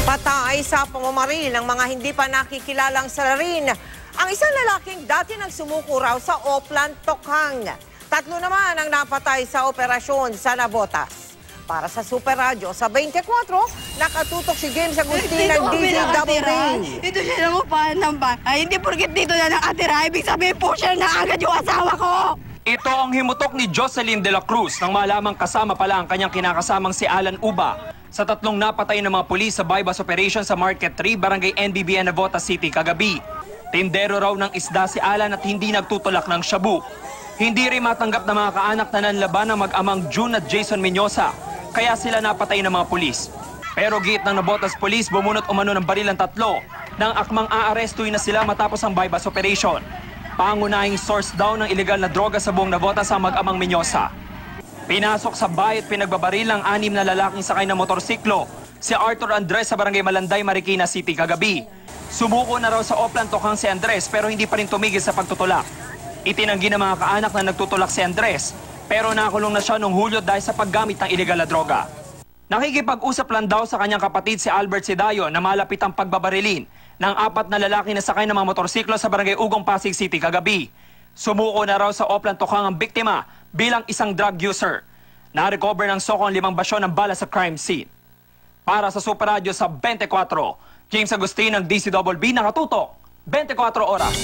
Patay sa pamamaril ng mga hindi pa nakikilalang salarin ang isang lalaking dati nagsumuko raw sa Oplan, Tokhang. 3 naman ang napatay sa operasyon sa Navotas. Para sa Super Radio sa 24, nakatutok si James Agustin ng DZWB. Dito siya nangupahan ng bahay. Hindi porkit dito na nakatira. Ibig sabihin po siya na agad yung asawa ko. Ito ang himutok ni Jocelyn de la Cruz nang malamang kasama pala ang kanyang kinakasamang si Alan Uba sa 3 napatay ng mga pulis sa bypass operation sa Market 3, Barangay NBBN, Navotas City kagabi. Tindero raw ng isda si Alan at hindi nagtutulak ng shabu. Hindi rin matanggap na mga kaanak na nanlaban ng mag-amang June at Jason Menyosa, kaya sila napatay ng mga pulis. Pero git ng Navotas Police, bumunot umano ng baril ang 3 nang akmang aarestuin na sila matapos ang bypass operation. Pangunahing source daw ng ilegal na droga sa buong Navotas ang mag-amang Menyosa. Pinasok sa bahay at pinagbabaril ang 6 na lalaking sakay ng motorsiklo, si Arthur Andres sa Barangay Malanday, Marikina City kagabi. Sumuko na raw sa Oplan, Tokhang si Andres pero hindi pa rin tumigil sa pagtutulak. Itinanggi ng mga kaanak na nagtutulak si Andres pero nakulong na siya noong Hulyo dahil sa paggamit ng ilegal na droga. Nakikipag-usap lang daw sa kanyang kapatid si Albert Sedayo na malapit ang pagbabarilin ng 4 na lalaki na sakay ng mga motorsiklo sa Barangay Ugong, Pasig City kagabi. Sumuko na raw sa Oplan, Tokhang ang biktima bilang isang drug user. Na-recover ng SOCO ang 5 basyon ng bala sa crime scene. Para sa Super Radio sa 24, James Agustin ng DZWB, nakatutok 24 oras.